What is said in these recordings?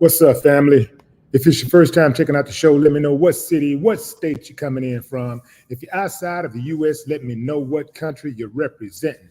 What's up, family? If it's your first time checking out the show, let me know what city, what state you're coming in from. If you're outside of the U.S., let me know what country you're representing.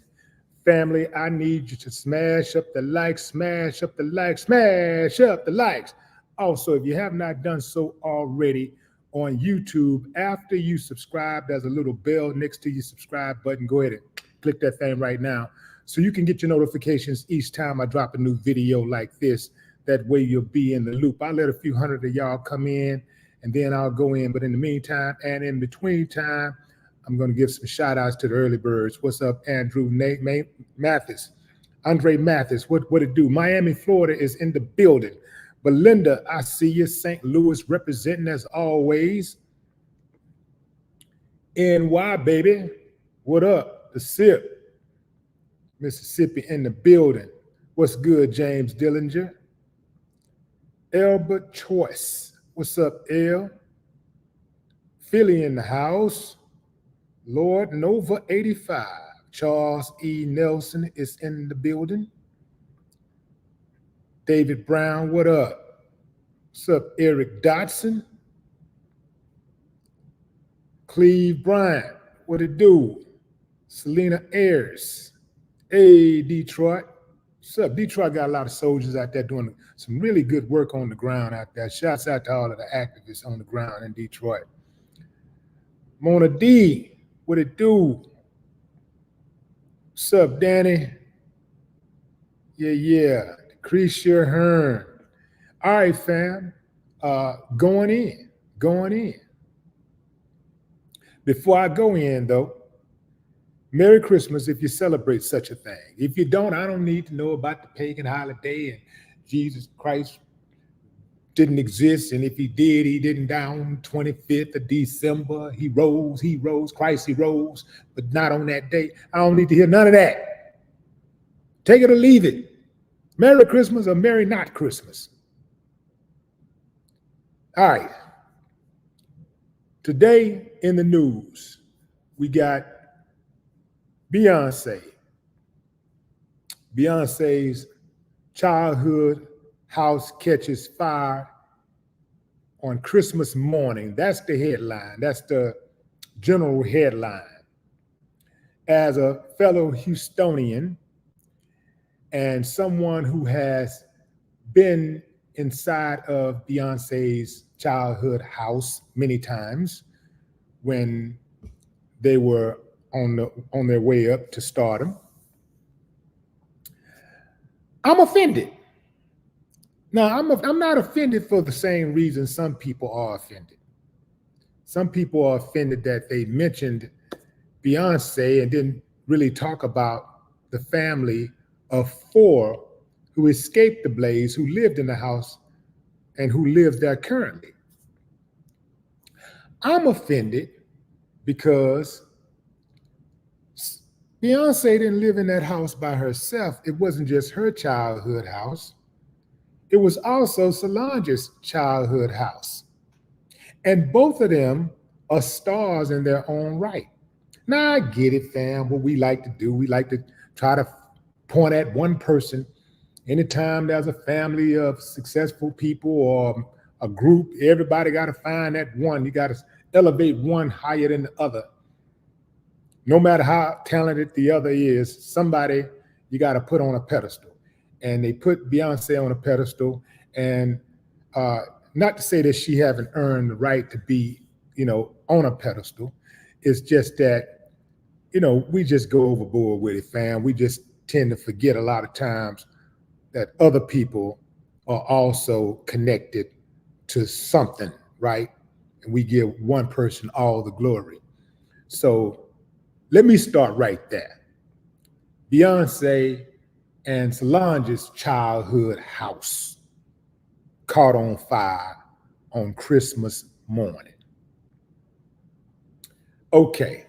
Family, I need you to smash up the likes, smash up the likes, smash up the likes. Also, if you have not done so already on YouTube, after you subscribe, there's a little bell next to your subscribe button. Go ahead and click that thing right now so you can get your notifications each time I drop a new video like this. That way you'll be in the loop. I'll let a few hundred of y'all come in and then I'll go in. But in the meantime and in between time, I'm going to give some shout outs to the early birds. What's up, Andrew Mathis? Andre Mathis, what it do? Miami, Florida is in the building. Belinda, I see you. St. Louis representing as always. NY, baby. What up? The SIP. Mississippi in the building. What's good, James Dillinger? Albert Choice. What's up, El? Philly in the house. Lord Nova 85. Charles E. Nelson is in the building. David Brown, what up? What's up, Eric Dotson? Cleve Bryant, what it do? Selena Ayers. Hey, Detroit. What's up? Detroit got a lot of soldiers out there doing some really good work on the ground out there. Shouts out to all of the activists on the ground in Detroit. Mona D, what it do? What's up, Danny? Yeah. Creasure Hearn. All right, fam. Going in. Before I go in, though, Merry Christmas if you celebrate such a thing. If you don't, I don't need to know about the pagan holiday and Jesus Christ didn't exist. And if he did, he didn't die on 25th of December. He rose, Christ, he rose, but not on that day. I don't need to hear none of that. Take it or leave it. Merry Christmas or Merry not Christmas. All right. Today in the news, we got Beyonce. Beyonce's childhood house catches fire on Christmas morning. That's the headline. That's the general headline. As a fellow Houstonian and someone who has been inside of Beyonce's childhood house many times when they were on their way up to stardom, I'm offended. Now, I'm not offended for the same reason some people are offended. Some people are offended that they mentioned Beyonce and didn't really talk about the family of 4 who escaped the blaze, who lived in the house and who lives there currently. I'm offended because Beyonce didn't live in that house by herself. It wasn't just her childhood house. It was also Solange's childhood house. And both of them are stars in their own right. Now, I get it, fam, what we like to do. We like to try to point at one person. Anytime there's a family of successful people or a group, everybody got to find that one. You got to elevate one higher than the other. No matter how talented the other is, somebody you got to put on a pedestal. And they put Beyonce on a pedestal. And not to say that she haven't earned the right to be, on a pedestal. It's just that, we just go overboard with it, fam. We just tend to forget a lot of times that other people are also connected to something, right? And we give one person all the glory. So let me start right there. Beyonce and Solange's childhood house caught on fire on Christmas morning. Okay,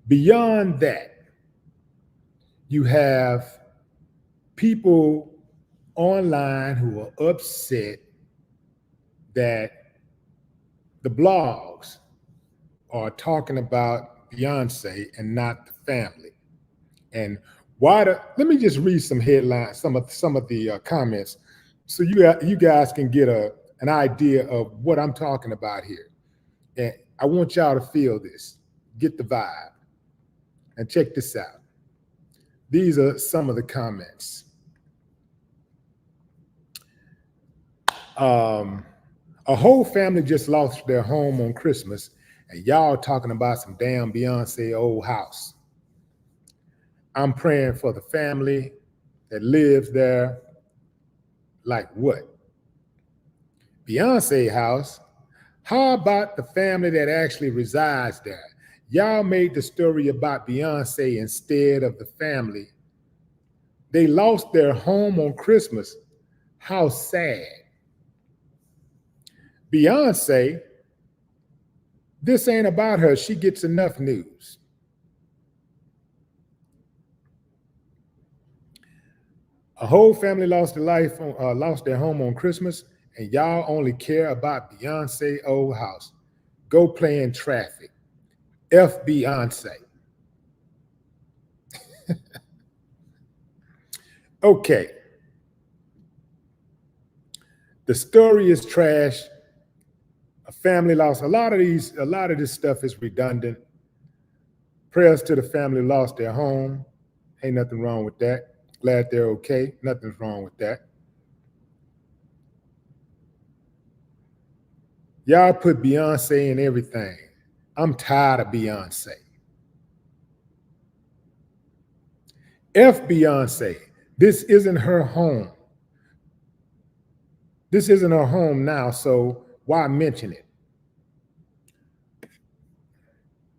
beyond that, you have people online who are upset that the blogs are talking about Beyonce and not the family. And let me just read some headlines, some of the comments. so you guys can get an idea of what I'm talking about here. And I want y'all to feel this, get the vibe, and check this out. These are some of the comments. A whole family just lost their home on Christmas, and y'all talking about some damn Beyonce old house. I'm praying for the family that lives there. Like what? Beyonce house? How about the family that actually resides there? Y'all made the story about Beyonce instead of the family. They lost their home on Christmas. How sad. Beyonce, this ain't about her. She gets enough news. A whole family lost their home on Christmas, and y'all only care about Beyonce old house. Go play in traffic. F Beyonce. Okay. The story is trash. A family lost. A lot of this stuff is redundant. Prayers to the family lost their home. Ain't nothing wrong with that. Glad they're okay. Nothing's wrong with that. Y'all put Beyonce in everything. I'm tired of Beyonce. F Beyonce. This isn't her home. This isn't her home now, so why mention it?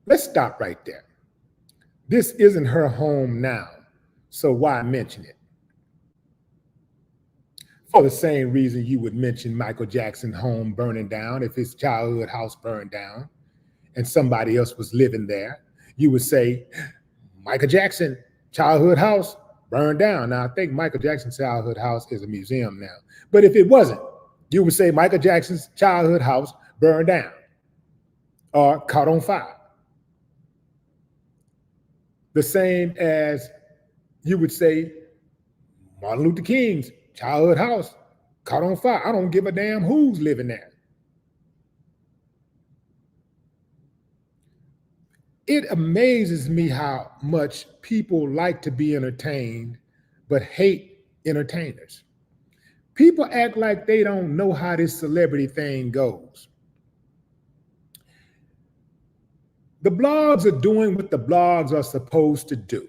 Let's stop right there. This isn't her home now, so why mention it? For the same reason you would mention Michael Jackson's home burning down if his childhood house burned down and somebody else was living there. You would say, Michael Jackson childhood house burned down. Now, I think Michael Jackson's childhood house is a museum now. But if it wasn't, you would say Michael Jackson's childhood house burned down or caught on fire. The same as you would say Martin Luther King's childhood house caught on fire. I don't give a damn who's living there. It amazes me how much people like to be entertained, but hate entertainers. People act like they don't know how this celebrity thing goes. The blogs are doing what the blogs are supposed to do.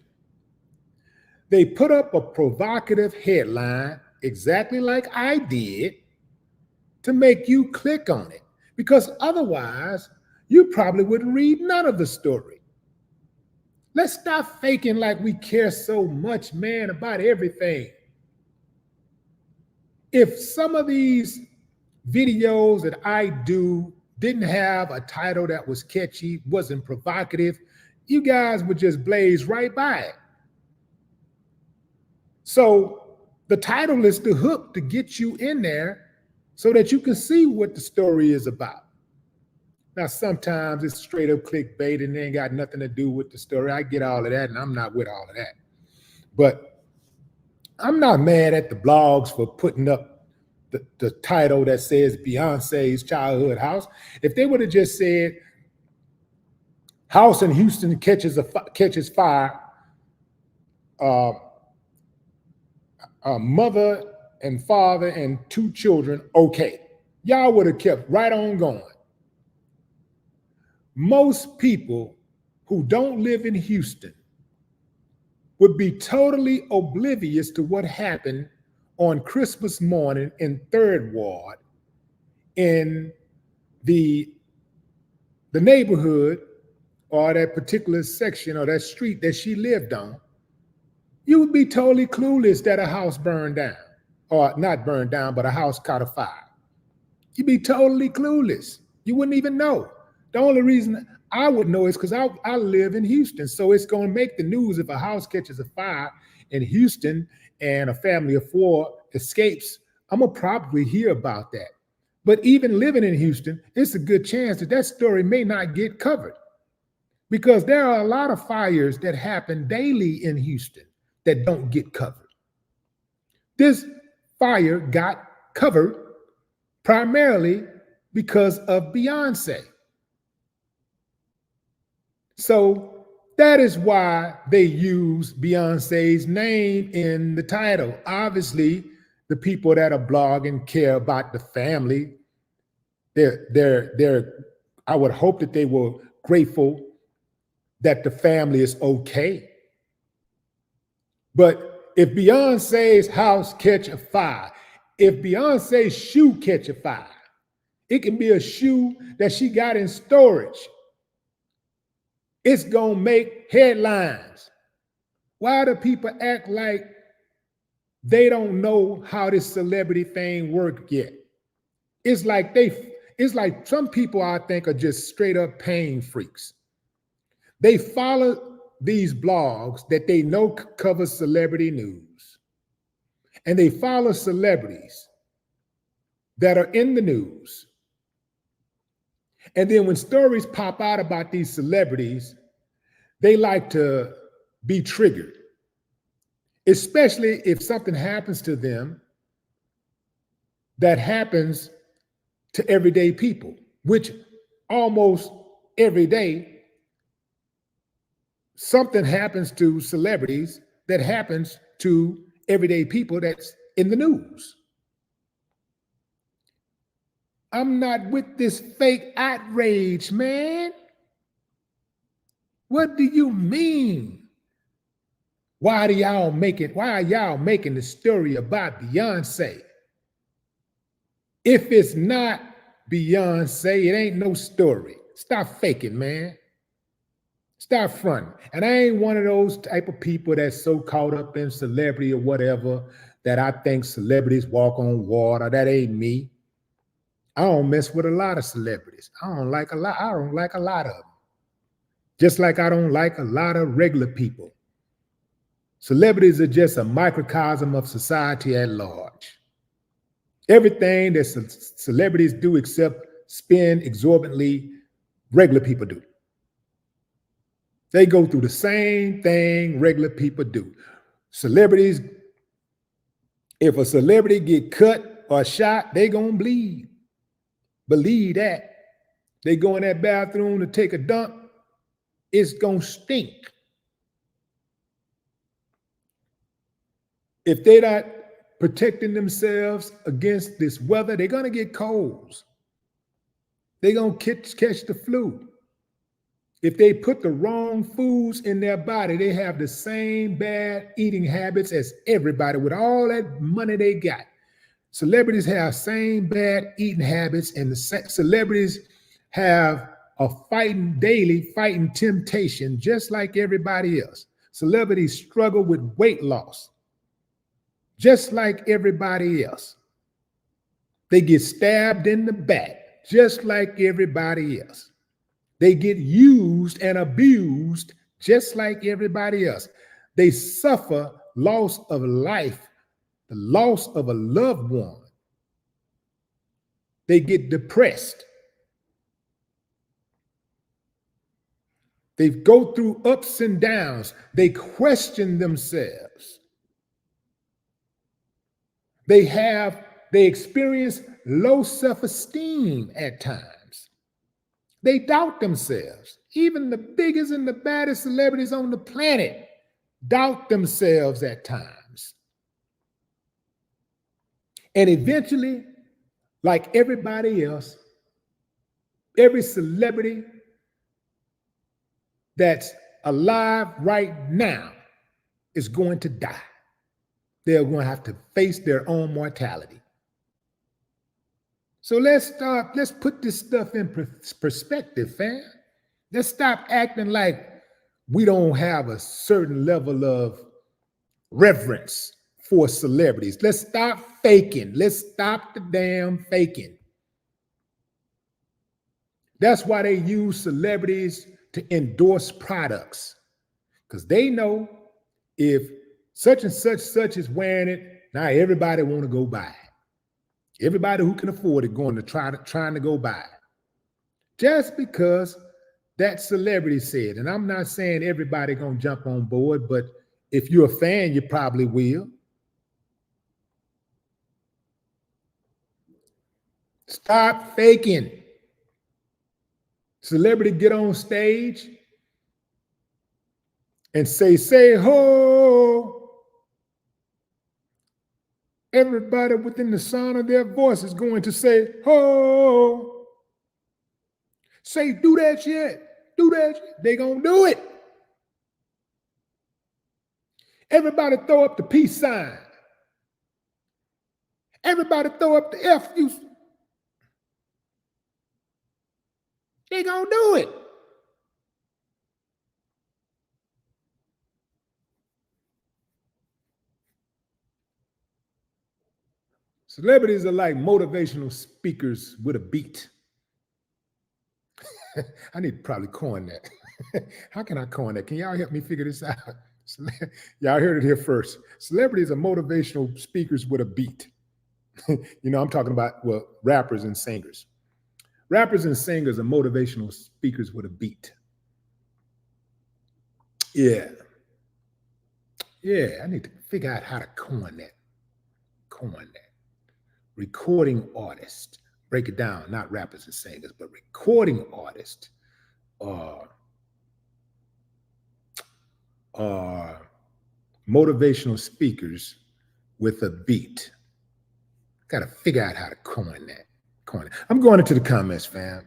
They put up a provocative headline, exactly like I did, to make you click on it, because otherwise you probably wouldn't read none of the story. Let's stop faking like we care so much, man, about everything. If some of these videos that I do didn't have a title that was catchy, wasn't provocative, you guys would just blaze right by it. So the title is the hook to get you in there so that you can see what the story is about. Now, sometimes it's straight up clickbait and it ain't got nothing to do with the story. I get all of that, and I'm not with all of that. But I'm not mad at the blogs for putting up the title that says Beyonce's childhood house. If they would have just said, house in Houston catches fire, a mother and father and 2 children, okay. Y'all would have kept right on going. Most people who don't live in Houston would be totally oblivious to what happened on Christmas morning in 3rd Ward in the neighborhood or that particular section or that street that she lived on. You would be totally clueless that a house burned down, or not burned down, but a house caught a fire. You'd be totally clueless. You wouldn't even know. The only reason I would know is because I live in Houston. So it's going to make the news if a house catches a fire in Houston and a family of 4 escapes. I'm going to probably hear about that. But even living in Houston, it's a good chance that that story may not get covered, because there are a lot of fires that happen daily in Houston that don't get covered. This fire got covered primarily because of Beyonce. So that is why they use Beyonce's name in the title. Obviously, the people that are blogging care about the family. I would hope that they were grateful that the family is okay. But if Beyonce's house catch a fire, if Beyonce's shoe catch a fire, it can be a shoe that she got in storage. It's gonna make headlines. Why do people act like they don't know how this celebrity thing works yet? It's like some people I think are just straight up pain freaks. They follow these blogs that they know cover celebrity news. And they follow celebrities that are in the news. And then when stories pop out about these celebrities, they like to be triggered, especially if something happens to them that happens to everyday people, which almost every day something happens to celebrities that happens to everyday people that's in the news. I'm not with this fake outrage, man. What do you mean? Why are y'all making the story about Beyonce? If it's not Beyonce, it ain't no story. Stop faking, man. Stop fronting. And I ain't one of those type of people that's so caught up in celebrity or whatever that I think celebrities walk on water. That ain't me. I don't mess with a lot of celebrities. I don't like a lot of them. Just like I don't like a lot of regular people. Celebrities are just a microcosm of society at large. Everything that celebrities do except spend exorbitantly, regular people do. They go through the same thing regular people do. Celebrities, if a celebrity get cut or shot, they gonna bleed. Believe that. They go in that bathroom to take a dump, it's gonna stink. If they're not protecting themselves against this weather, they're gonna get colds. They're gonna catch the flu. If they put the wrong foods in their body, they have the same bad eating habits as everybody with all that money they got. Celebrities have same bad eating habits, and the celebrities have a daily fighting temptation just like everybody else. Celebrities struggle with weight loss just like everybody else. They get stabbed in the back just like everybody else. They get used and abused just like everybody else. They suffer loss of life, the loss of a loved one. They get depressed. They go through ups and downs. They question themselves. They experience low self-esteem at times. They doubt themselves. Even the biggest and the baddest celebrities on the planet doubt themselves at times. And eventually, like everybody else, every celebrity that's alive right now is going to die. They're going to have to face their own mortality. So let's put this stuff in perspective, fam. Let's stop acting like we don't have a certain level of reverence for celebrities. Let's stop faking. Let's stop the damn faking. That's why they use celebrities to endorse products, because they know if such and such is wearing it, now everybody want to go buy it. Everybody who can afford it going to trying to go buy it. Just because that celebrity said, and I'm not saying everybody gonna jump on board, but if you're a fan, you probably will. Stop faking. Celebrity get on stage and say ho. Everybody within the sound of their voice is going to say ho. Say, do that shit. Do that shit. They gonna do it. Everybody throw up the peace sign. Everybody throw up the F you. They gonna do it. Celebrities are like motivational speakers with a beat. I need to probably coin that. How can I coin that? Can y'all help me figure this out? Y'all heard it here first. Celebrities are motivational speakers with a beat. I'm talking about, well, rappers and singers. Rappers and singers are motivational speakers with a beat. Yeah. I need to figure out how to coin that. Recording artist. Break it down, not rappers and singers, but recording artists are motivational speakers with a beat. Got to figure out how to coin that. I'm going into the comments, fam.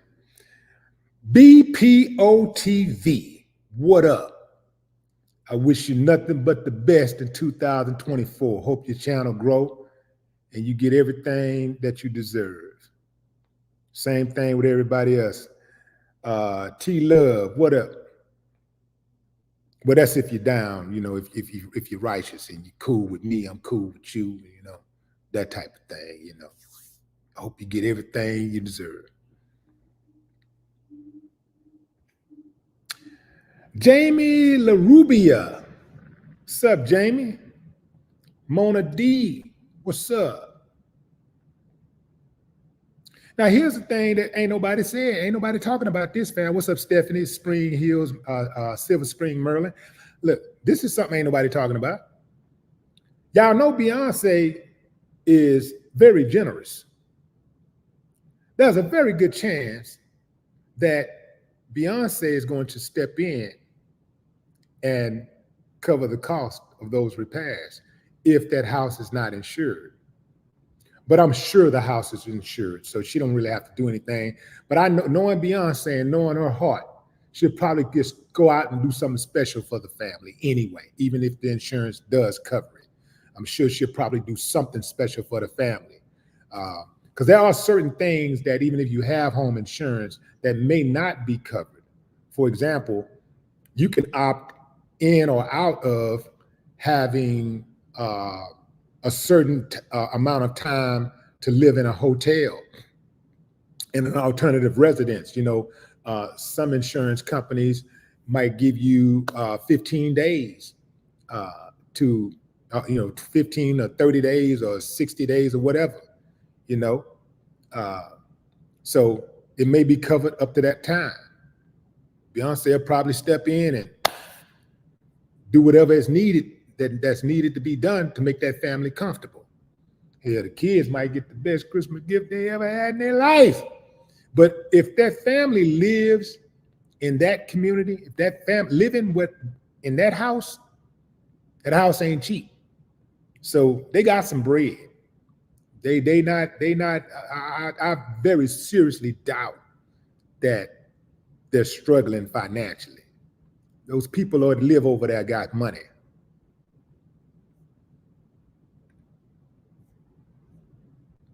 BPOTV, what up? I wish you nothing but the best in 2024. Hope your channel grow and you get everything that you deserve. Same thing with everybody else. T-Love, what up? Well, that's if you're down, if you're righteous and you're cool with me, I'm cool with you, that type of thing, I hope you get everything you deserve. Jamie LaRubia. What's up, Jamie? Mona D. What's up? Now, here's the thing that ain't nobody said. Ain't nobody talking about this, fam. What's up, Stephanie? Spring Hills, Silver Spring, Maryland. Look, this is something ain't nobody talking about. Y'all know Beyonce is very generous. There's a very good chance that Beyonce is going to step in and cover the cost of those repairs if that house is not insured. But I'm sure the house is insured, so she don't really have to do anything. But I know, knowing Beyonce and knowing her heart, she'll probably just go out and do something special for the family anyway, even if the insurance does cover it. I'm sure she'll probably do something special for the family. Because there are certain things that even if you have home insurance that may not be covered. For example, you can opt in or out of having a certain amount of time to live in a hotel, in an alternative residence. Some insurance companies might give you 15 days to 15 or 30 days or 60 days or whatever, so it may be covered up to that time. Beyonce will probably step in and do whatever is needed that's needed to be done to make that family comfortable. Yeah, the kids might get the best Christmas gift they ever had in their life. But if that family lives in that community, if that family living in that house ain't cheap. So they got some bread. I very seriously doubt that they're struggling financially. Those people that live over there got money.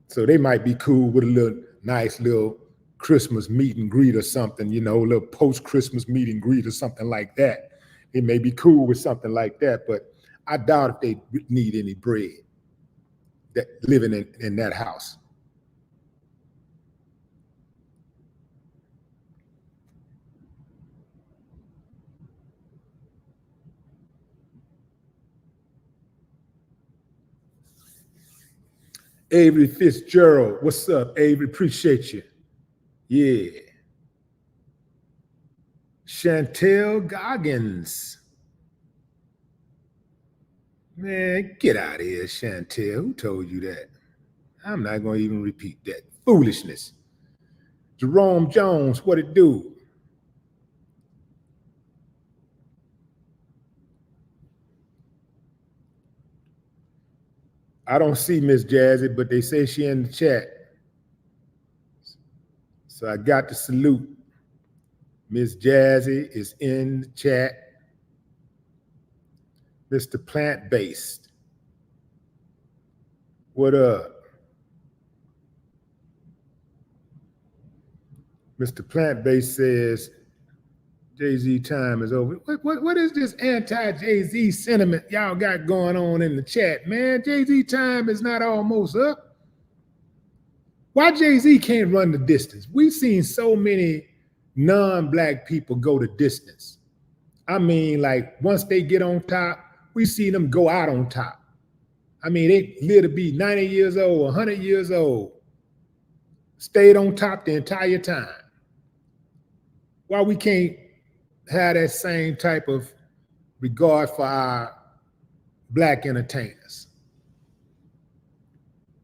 So they might be cool with a nice little Christmas meet and greet or something, a little post-Christmas meet and greet or something like that. They may be cool with something like that, but I doubt if they need any bread that living in that house. Avery Fitzgerald, what's up, Avery? Appreciate you. Yeah. Chantel Goggins. Man, get out of here, Chantel. Who told you that? I'm not going to even repeat that. Foolishness. Jerome Jones, what it do? I don't see Miss Jazzy, but they say she in the chat. So I got to salute. Miss Jazzy is in the chat. Mr. Plant-Based, what up? Mr. Plant-Based says, Jay-Z time is over. What is this anti-Jay-Z sentiment y'all got going on in the chat, man? Jay-Z time is not almost up. Why Jay-Z can't run the distance? We've seen so many non-black people go the distance. I mean, like, once they get on top, we see them go out on top. I mean, they live to be 90 years old, 100 years old, stayed on top the entire time. Why we can't have that same type of regard for our black entertainers?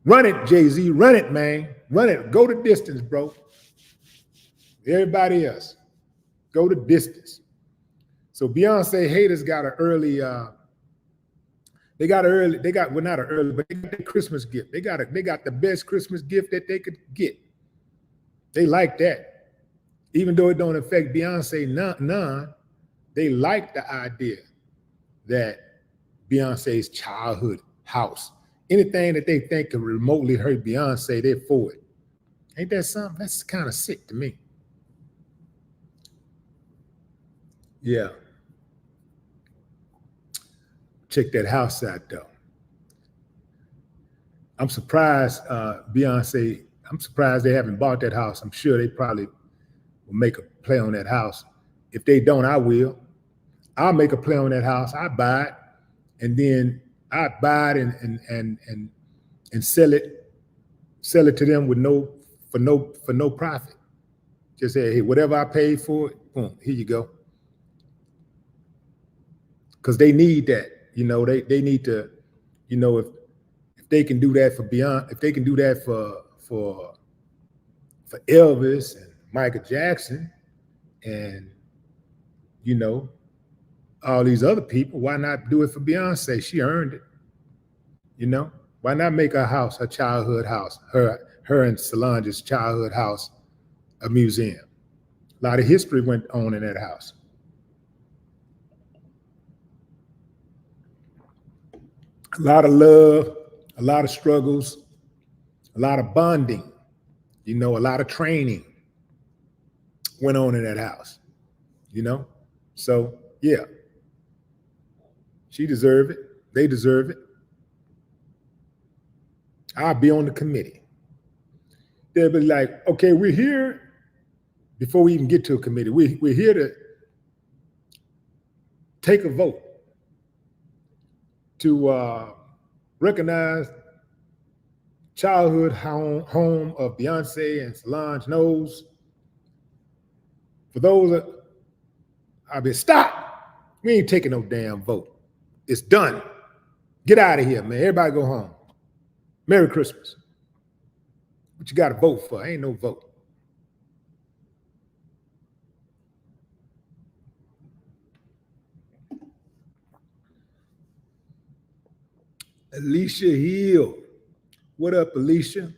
Run it, Jay-Z, run it, man. Run it, go the distance, bro. Everybody else, go the distance. So Beyonce haters got an early, well, not an early, but they got the Christmas gift. They got the best Christmas gift that they could get. They like that. Even though it don't affect Beyonce none, they like the idea that Beyonce's childhood house, anything that they think could remotely hurt Beyonce, they're for it. Ain't that something? That's kind of sick to me. Yeah. Check that house out, though. I'm surprised, Beyonce, I'm surprised they haven't bought that house. I'm sure they probably will make a play on that house. If they don't, I will. I'll make a play on that house. I buy it, and then I buy it and sell it to them with no profit. Just say, hey, whatever I paid for it, boom, here you go. Because they need that, you know. They need to, you know, if they can do that for Beyonce, if they can do that for Elvis and Michael Jackson, and you know, all these other people, why not do it for Beyonce? She earned it. You know, why not make her house, her childhood house, her and Solange's childhood house, a museum? A lot of history went on in that house. A lot of love, a lot of struggles, a lot of bonding, you know, a lot of training went on in that house, you know? So, yeah, she deserved it. They deserve it. I'll be on the committee. They'll be like, okay, we're here. Before we even get to a committee, we're here to take a vote to recognize childhood home of Beyonce and Solange Knowles. For those that I'll be, stop. We ain't taking no damn vote. It's done. Get out of here, man. Everybody go home. Merry Christmas. What you got to vote for? Ain't no vote. Alicia Hill. What up, Alicia?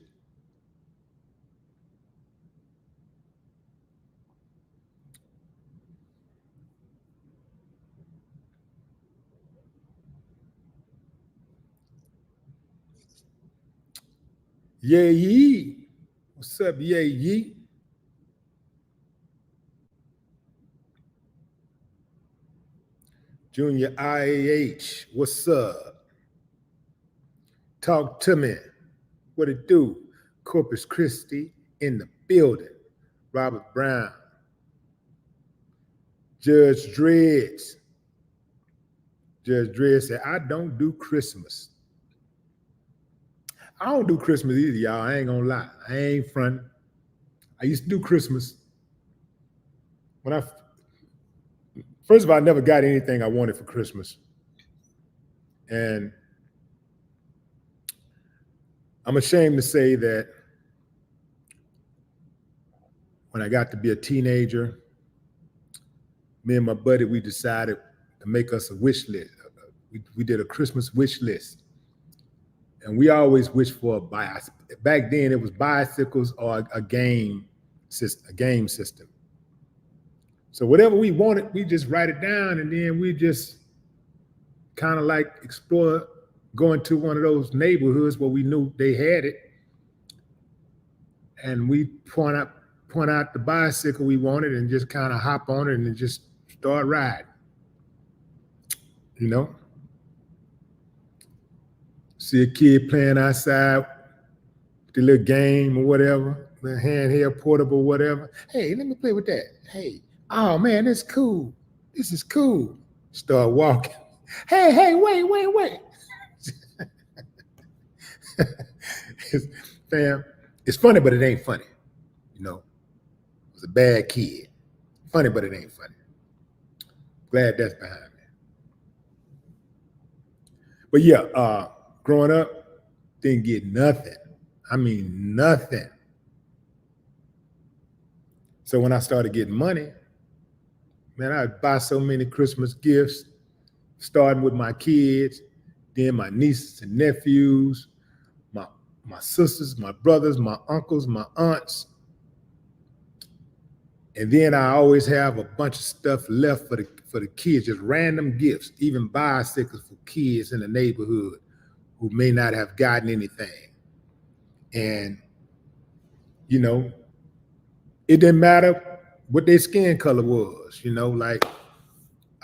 Yeah, Yee. What's up, yeah, Yee? Junior IAH, what's up? Talk to me. What it do? Corpus Christi in the building. Robert Brown. Judge Dreds. Judge Dredd said, I don't do Christmas. I don't do Christmas either, y'all. I ain't gonna lie. I ain't fronting. I used to do Christmas. First of all, I never got anything I wanted for Christmas. And I'm ashamed to say that when I got to be a teenager, me and my buddy, we decided to make us a wish list. We did a Christmas wish list. And we always wished for a bicycle. Back then, it was bicycles or a game system. So whatever we wanted, we just write it down, and then we just kind of like explore, going to one of those neighborhoods where we knew they had it, and we point out the bicycle we wanted and just kind of hop on it and just start riding. You know? See a kid playing outside, the little game or whatever, the handheld, portable, whatever. Hey, let me play with that. Hey, oh man, that's cool. This is cool. Start walking. Hey, wait. Fam, it's funny, but it ain't funny. You know, it was a bad kid. Funny, but it ain't funny. Glad that's behind me. But yeah, growing up, didn't get nothing. I mean, nothing. So when I started getting money, man, I'd buy so many Christmas gifts, starting with my kids, then my nieces and nephews, my sisters, my brothers, my uncles, my aunts. And then I always have a bunch of stuff left for the kids, just random gifts, even bicycles for kids in the neighborhood who may not have gotten anything. And, you know, it didn't matter what their skin color was, you know, like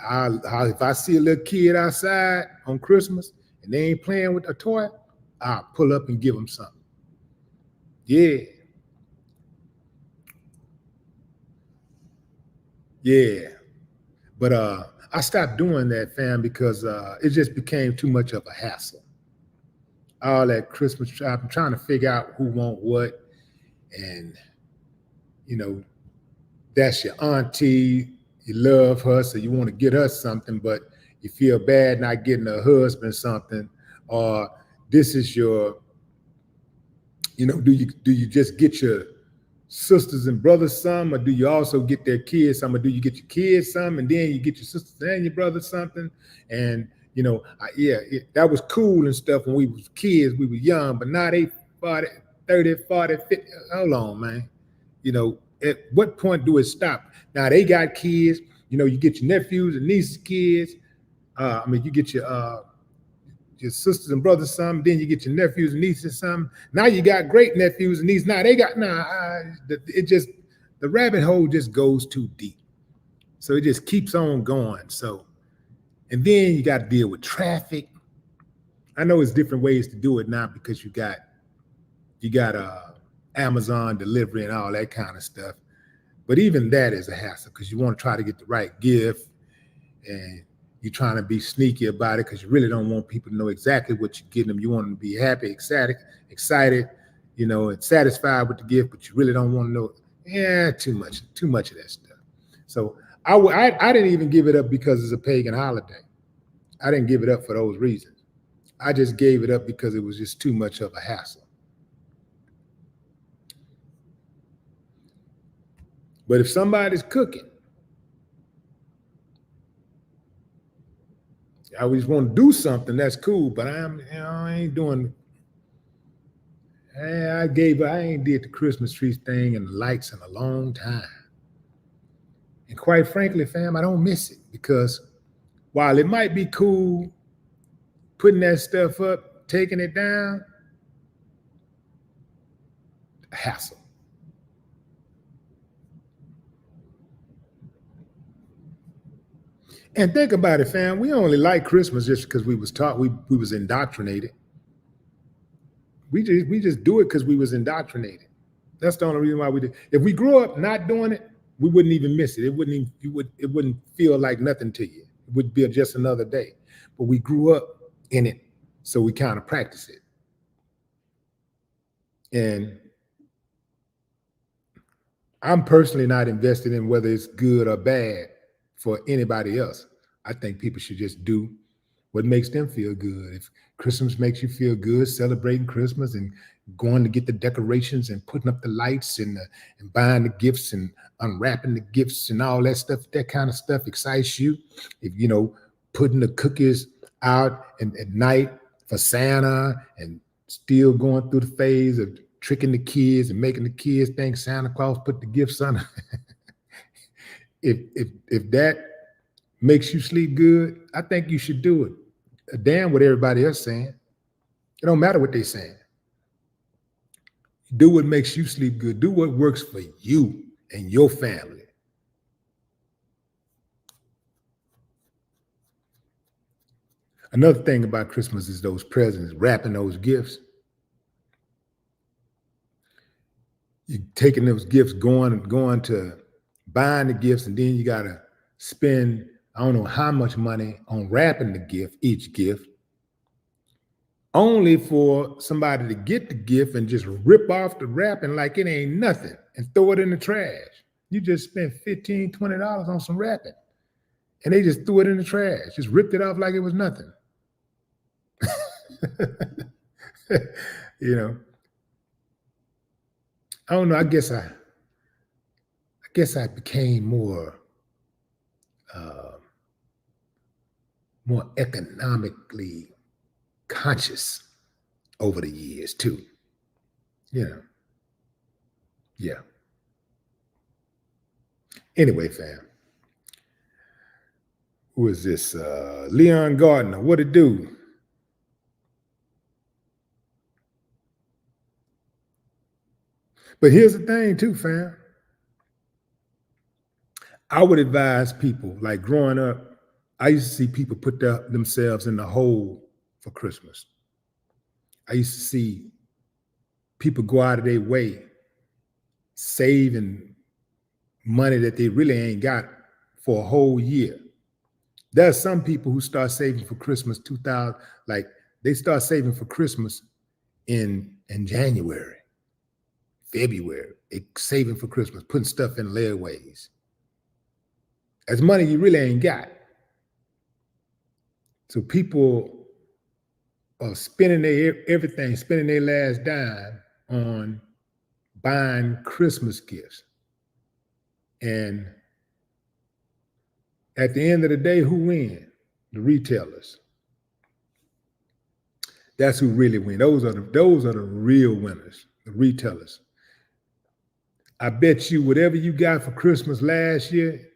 if I see a little kid outside on Christmas and they ain't playing with a toy, I'll pull up and give them something. Yeah. But I stopped doing that, fam, because it just became too much of a hassle. All that Christmas shopping, trying to figure out who want what. And, you know, that's your auntie. You love her, so you want to get her something, but you feel bad not getting her husband something. Or this is your, you know, do you just get your sisters and brothers some, or do you also get their kids some, or do you get your kids some and then you get your sisters and your brothers something? And you know, that was cool and stuff when we was kids, we were young, but now they 40, 30, 40, 50. Hold on, man. You know, at what point do it stop? Now they got kids, you know, you get your nephews and nieces kids. You get your sisters and brothers some, then you get your nephews and nieces some. Now you got great nephews and nieces. Now they got, the rabbit hole just goes too deep. So it just keeps on going. So, and then you got to deal with traffic. I know it's different ways to do it now because you got Amazon delivery and all that kind of stuff. But even that is a hassle because you want to try to get the right gift and you're trying to be sneaky about it because you really don't want people to know exactly what you're getting them. You want them to be happy, excited, you know, and satisfied with the gift, but you really don't want to know. Yeah, too much of that stuff. So I didn't even give it up because it's a pagan holiday. I didn't give it up for those reasons. I just gave it up because it was just too much of a hassle. But if somebody's cooking, I always want to do something, that's cool, but I ain't doing. I ain't did the Christmas tree thing and the lights in a long time. And quite frankly, fam, I don't miss it because while it might be cool putting that stuff up, taking it down, hassle. And think about it, fam. We only like Christmas just because we was taught, we was indoctrinated. We just do it because we was indoctrinated. That's the only reason why we did. If we grew up not doing it, we wouldn't even miss it. It wouldn't feel like nothing to you. It would be just another day. But we grew up in it, so we kind of practice it. And I'm personally not invested in whether it's good or bad for anybody else. I think people should just do what makes them feel good. Christmas makes you feel good, celebrating Christmas and going to get the decorations and putting up the lights and buying the gifts and unwrapping the gifts and all that stuff. That kind of stuff excites you. If you know, putting the cookies out at night for Santa and still going through the phase of tricking the kids and making the kids think Santa Claus put the gifts on. If that makes you sleep good, I think you should do it. Damn what everybody else saying. It don't matter what they're saying. Do what makes you sleep good. Do what works for you and your family. Another thing about Christmas is those presents, wrapping those gifts. You're taking those gifts, going to buying the gifts, and then you got to spend, I don't know how much money on wrapping the gift, each gift, only for somebody to get the gift and just rip off the wrapping like it ain't nothing and throw it in the trash. You just spent $15, $20 on some wrapping, and they just threw it in the trash, just ripped it off like it was nothing. You know, I don't know. I guess I became more economically conscious over the years too. You know. Yeah. Anyway, fam. Who is this? Leon Gardner. What it do? But here's the thing too, fam. I would advise people, like growing up, I used to see people put themselves in the hole for Christmas. I used to see people go out of their way saving money that they really ain't got for a whole year. There's some people who start saving for Christmas 2000, like they start saving for Christmas in January. February, they saving for Christmas, putting stuff in layaways. That's money you really ain't got. So people are spending everything, spending their last dime on buying Christmas gifts. And at the end of the day, who win? The retailers. That's who really win. Those are the real winners, the retailers. I bet you whatever you got for Christmas last year,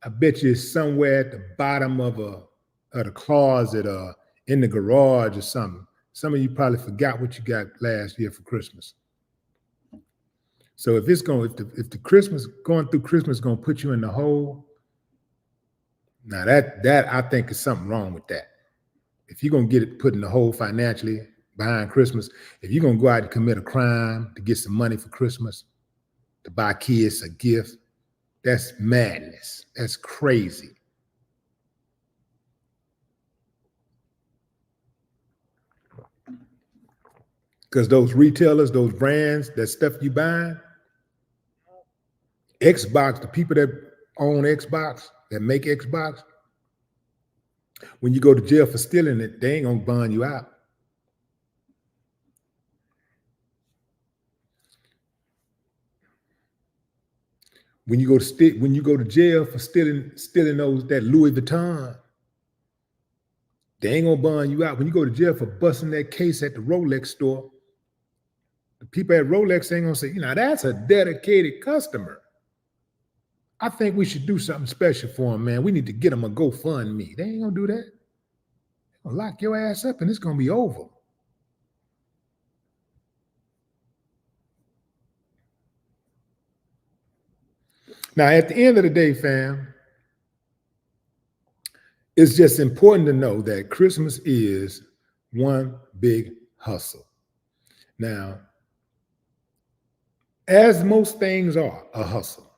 I bet you it's somewhere at the bottom of the closet or in the garage or something. Some of you probably forgot what you got last year for Christmas. So if the Christmas going through Christmas is gonna put you in the hole, now that I think is something wrong with that. If you're gonna get it put in the hole financially behind Christmas, if you're gonna go out and commit a crime to get some money for Christmas, to buy kids a gift, that's madness. That's crazy. Because those retailers, those brands, that stuff you buying, Xbox, the people that own Xbox, that make Xbox, when you go to jail for stealing it, they ain't gonna bond you out. When you go to jail for stealing that Louis Vuitton, they ain't gonna bond you out. When you go to jail for busting that case at the Rolex store, the people at Rolex ain't gonna say, that's a dedicated customer. I think we should do something special for him, man. We need to get him a GoFundMe. They ain't gonna do that. They're gonna lock your ass up and it's gonna be over. Now, at the end of the day, fam, it's just important to know that Christmas is one big hustle. Now, as most things are a hustle,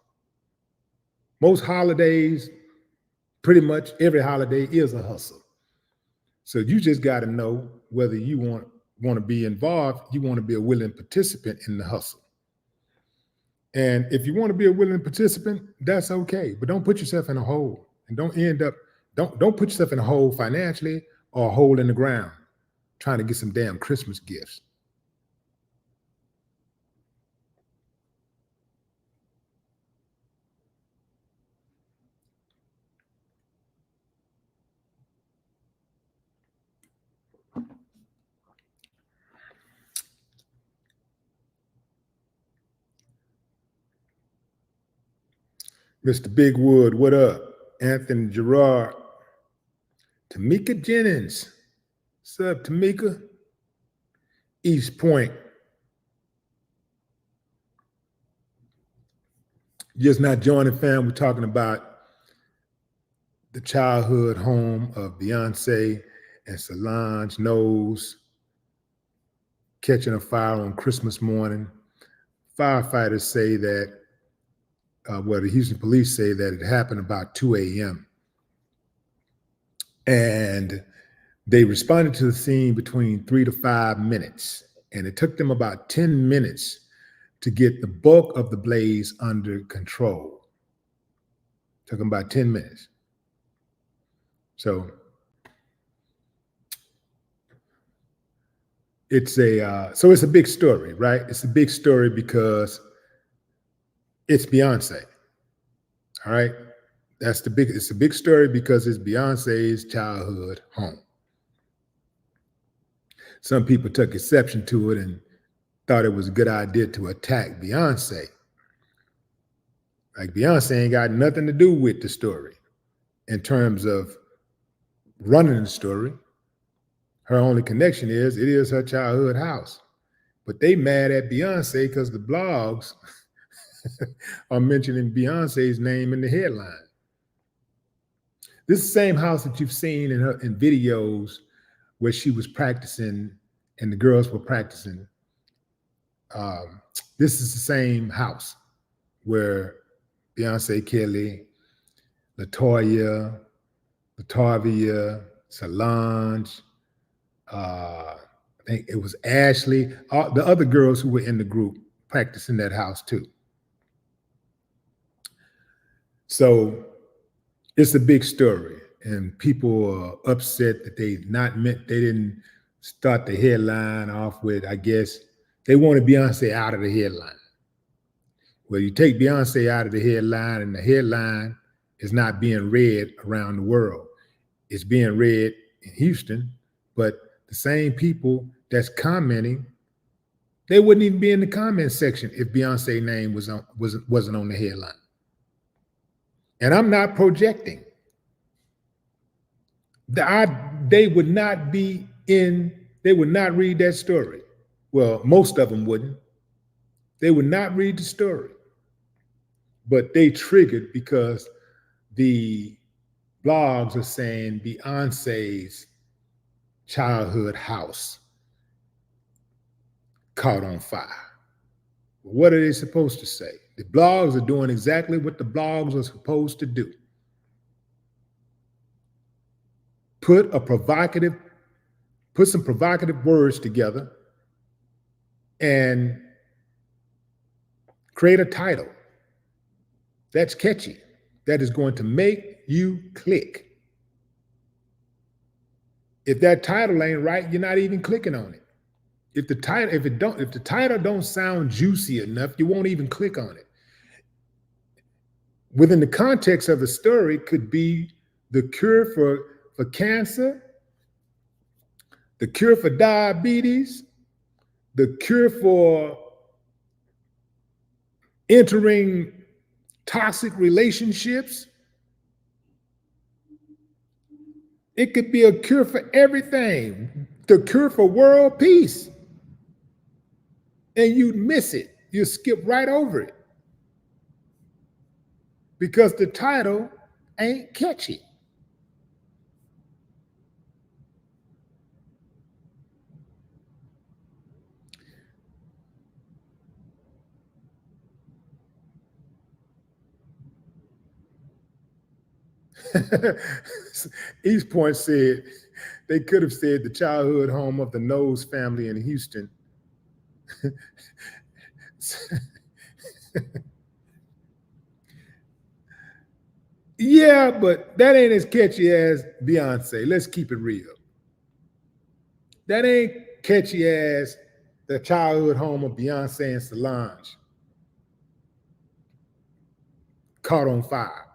most holidays, pretty much every holiday is a hustle. So you just got to know whether you want to be involved, you want to be a willing participant in the hustle. And if you want to be a willing participant, that's okay. But don't put yourself in a hole and don't put yourself in a hole financially or a hole in the ground. trying to get some damn Christmas gifts. Mr. Bigwood, what up? Anthony Gerard. Tamika Jennings. What's up, Tamika? East Point. Just not joining, fam. We're talking about the childhood home of Beyonce and Solange Knowles catching a fire on Christmas morning. Firefighters say that, the Houston police say that it happened about 2 a.m. And they responded to the scene between 3 to 5 minutes. And it took them about 10 minutes to get the bulk of the blaze under control. It took them about 10 minutes. So it's a big story, right? It's a big story because it's Beyonce. All right. It's a big story because it's Beyonce's childhood home. Some people took exception to it and thought it was a good idea to attack Beyonce. Like, Beyonce ain't got nothing to do with the story in terms of running the story. Her only connection is it is her childhood house. But they mad at Beyonce because the blogs are mentioning Beyonce's name in the headline. This is the same house that you've seen in videos where she was practicing and the girls were practicing. This is the same house where Beyonce, Kelly, Latoya, Solange, I think it was Ashley, the other girls who were in the group practicing that house too. So it's a big story, and people are upset that they didn't start the headline off with, I guess, they wanted Beyonce out of the headline. Well, you take Beyonce out of the headline, and the headline is not being read around the world. It's being read in Houston, but the same people that's commenting, they wouldn't even be in the comment section if Beyonce's name wasn't on the headline. And I'm not projecting. They would not read that story. Well, most of them wouldn't. They would not read the story. But they triggered because the blogs are saying Beyonce's childhood house caught on fire. What are they supposed to say? The blogs are doing exactly what the blogs are supposed to do. Put some provocative words together and create a title that's catchy, that is going to make you click. If that title ain't right, you're not even clicking on it. If the title don't sound juicy enough, you won't even click on it. Within the context of the story could be the cure for cancer, the cure for diabetes, the cure for entering toxic relationships. It could be a cure for everything, the cure for world peace. And you'd miss it. You skip right over it because the title ain't catchy. East Point said they could have said the childhood home of the Knowles family in Houston. Yeah, but that ain't as catchy as Beyonce. Let's keep it real. That ain't catchy as the childhood home of Beyonce and Solange caught on fire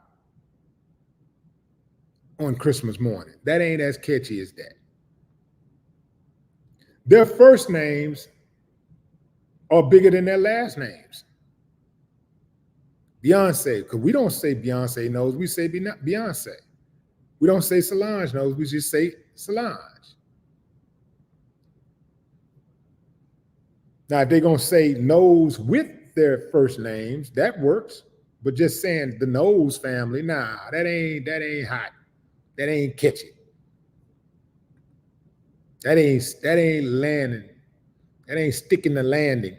on Christmas morning. That ain't as catchy as that. Their first names are bigger than their last names. Beyonce, because we don't say Beyonce knows, we say Beyonce. We don't say Solange knows, we just say Solange. Now, if they're going to say knows with their first names, that works. But just saying the Knowles family, nah, that ain't hot. That ain't catchy. That ain't landing. That ain't sticking the landing.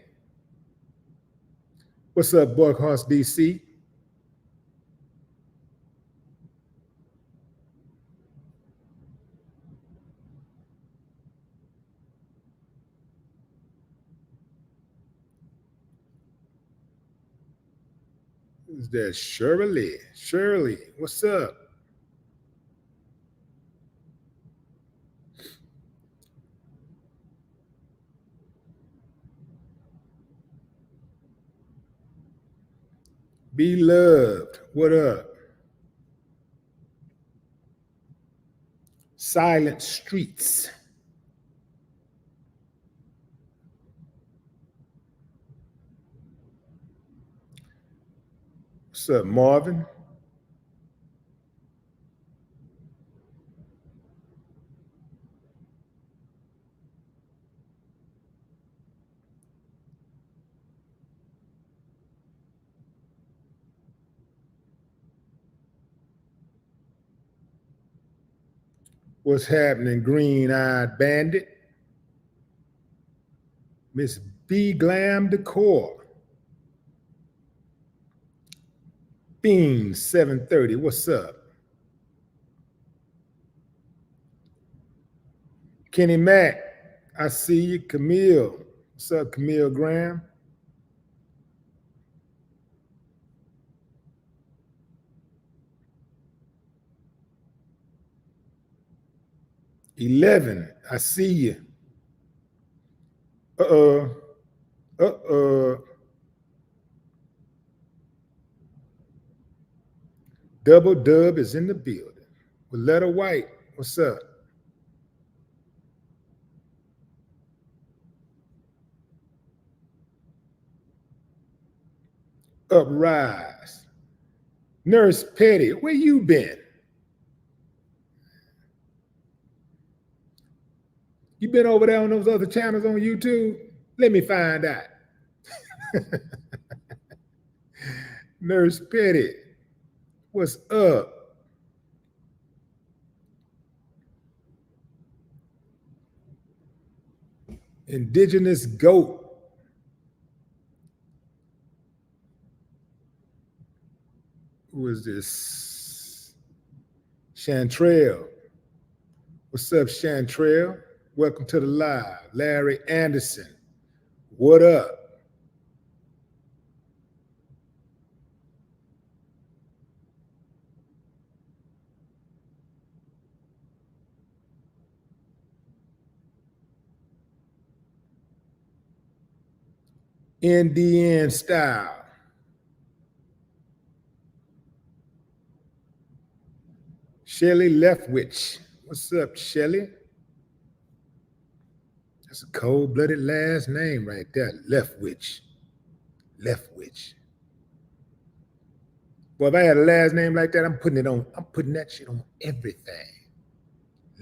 What's up, Buckhorse DC? Who's that? Shirley. Shirley, what's up? Be loved. What up? Silent Streets. What's up, Marvin? What's happening, Green-Eyed Bandit? Miss B Glam Decor. Bean 730, what's up? Kenny Mack, I see you. Camille, what's up, Camille Graham? $11, I see you. Double Dub is in the building. Willetta White, what's up? Uprise. Nurse Petty, where you been? You been over there on those other channels on YouTube? Let me find out. Nurse Petty, what's up? Indigenous Goat. Who is this? Chantrell. What's up, Chantrell? Welcome to the live. Larry Anderson. What up? NDN style. Shelly Leftwich. What's up, Shelly? That's a cold-blooded last name right there. Leftwich. Leftwich. Well, if I had a last name like that, I'm putting that shit on everything.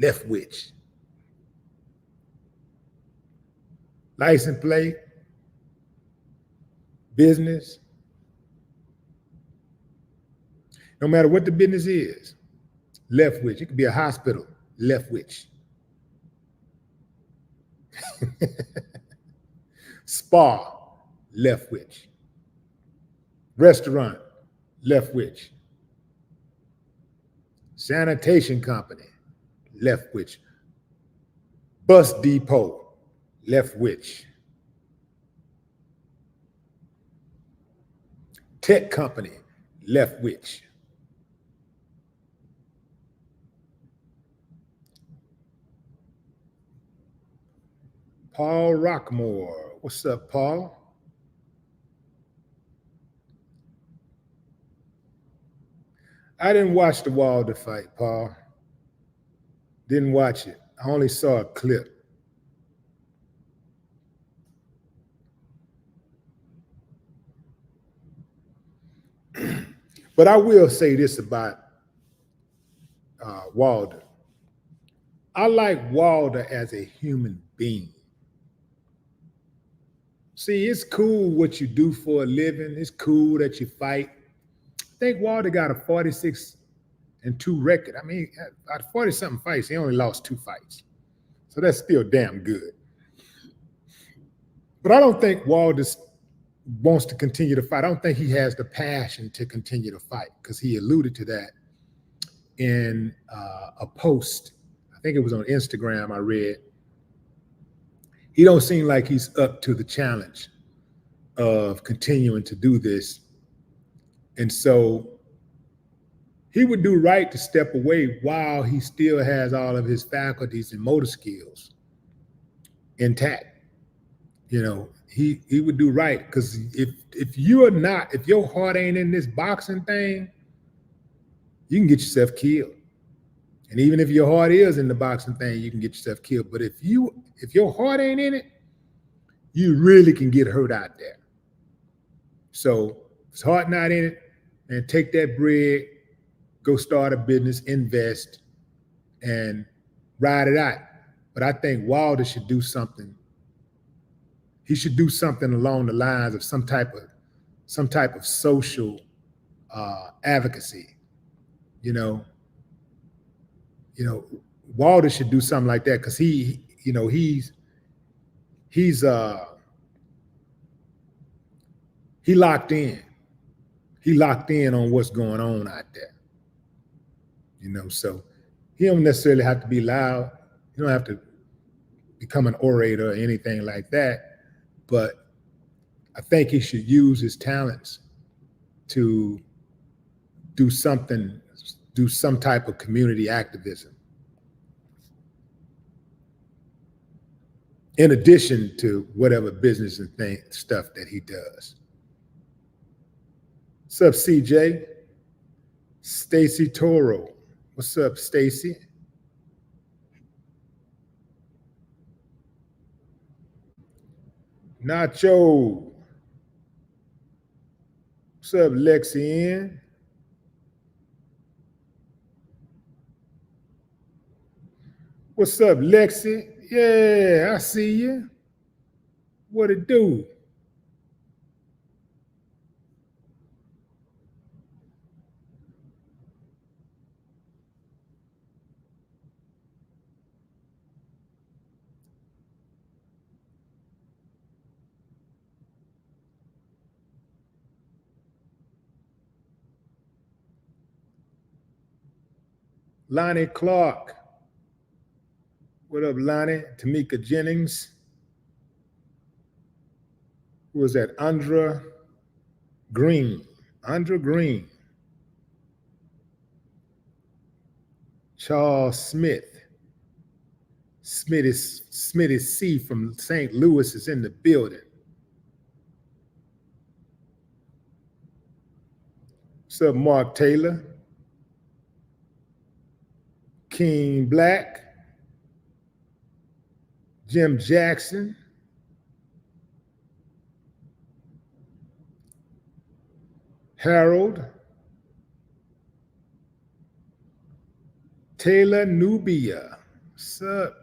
Leftwich. License plate. Business. No matter what the business is. Leftwich. It could be a hospital. Leftwich. Spa. Leftwich. Restaurant. Leftwich. Sanitation company. Leftwich. Bus depot. Leftwich. Tech company. Leftwich. Paul Rockmore. What's up, Paul? I didn't watch the Wilder fight, Paul. Didn't watch it. I only saw a clip. But I will say this about Wilder. I like Wilder as a human being. See, it's cool what you do for a living. It's cool that you fight. I think Wilder got a 46-2 record. I mean, out of 40-something fights, he only lost 2 fights. So that's still damn good. But I don't think Wilder wants to continue to fight. I don't think he has the passion to continue to fight, because he alluded to that in a post. I think it was on Instagram I read. He don't seem like he's up to the challenge of continuing to do this. And so he would do right to step away while he still has all of his faculties and motor skills intact. You know, he would do right, because if your heart ain't in this boxing thing, you can get yourself killed. And even if your heart is in the boxing thing, you can get yourself killed. But if your heart ain't in it, you really can get hurt out there. So if his heart not in it, and take that bread, go start a business, invest, and ride it out. But I think Wilder should do something. He should do something along the lines of some type of social advocacy. You know, Wilder should do something like that, because he locked in. He locked in on what's going on out there. So he don't necessarily have to be loud. You don't have to become an orator or anything like that. But I think he should use his talents to do some type of community activism, in addition to whatever business and stuff that he does. What's up, CJ? Stacy Toro. What's up, Stacy? Nacho. What's up, Lexi N? What's up, Lexi? Yeah, I see you. What it do? Lonnie Clark. What up, Lonnie? Tamika Jennings. Who was that? Andra Green. Andra Green. Charles Smith. Smitty C from St. Louis is in the building. What's up, Mark Taylor? King Black. Jim Jackson. Harold. Taylor Nubia. What's up?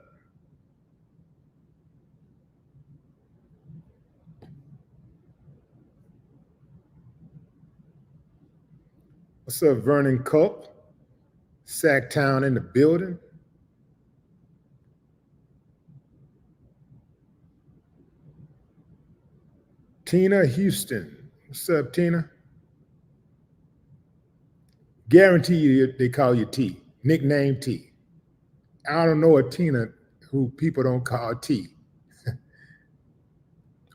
What's up, Vernon Culp? Sacktown in the building. Tina Houston. What's up, Tina? Guarantee you they call you T. Nickname T. I don't know a Tina who people don't call T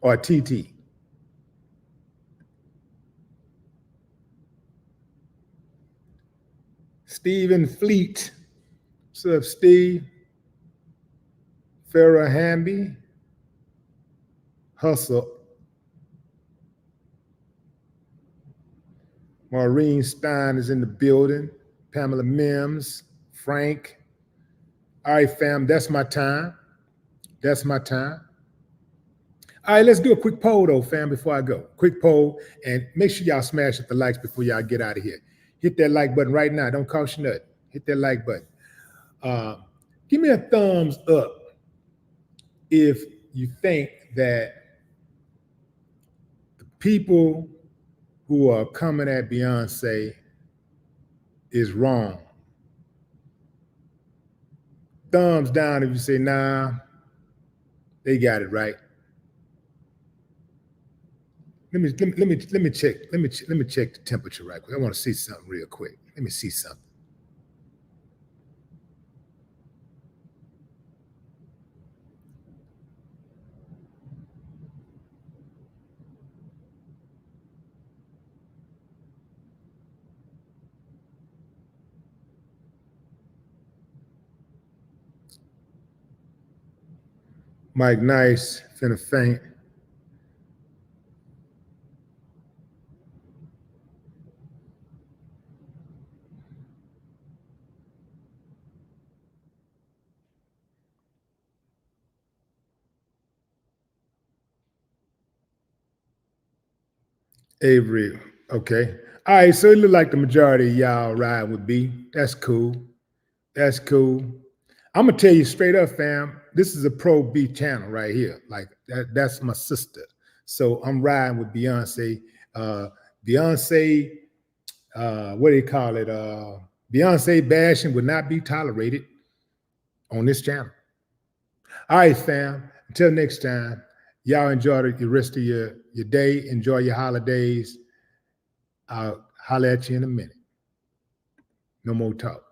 or TT. Stephen Fleet. What's up, Steve? Farrah Hamby. Hustle. Maureen Stein is in the building. Pamela Mims, Frank. All right, fam, that's my time. That's my time. All right, let's do a quick poll though, fam, before I go. Quick poll, and make sure y'all smash up the likes before y'all get out of here. Hit that like button right now. Don't cost you nothing. Hit that like button. Give me a thumbs up if you think that the people who are coming at Beyonce is wrong. Thumbs down if you say, nah, they got it right. Let me check. Let me check the temperature right quick. I want to see something real quick. Let me see something. Mike Nice, finna faint. Avery, okay. All right, so it looked like the majority of y'all ride with B. That's cool. That's cool. I'm gonna tell you straight up, fam. This is a pro B channel right here. Like that's my sister. So I'm riding with Beyonce. Beyonce, what do you call it? Beyonce bashing would not be tolerated on this channel. All right, fam. Until next time, y'all enjoy the rest of your day. Enjoy your holidays. I'll holler at you in a minute. No more talk.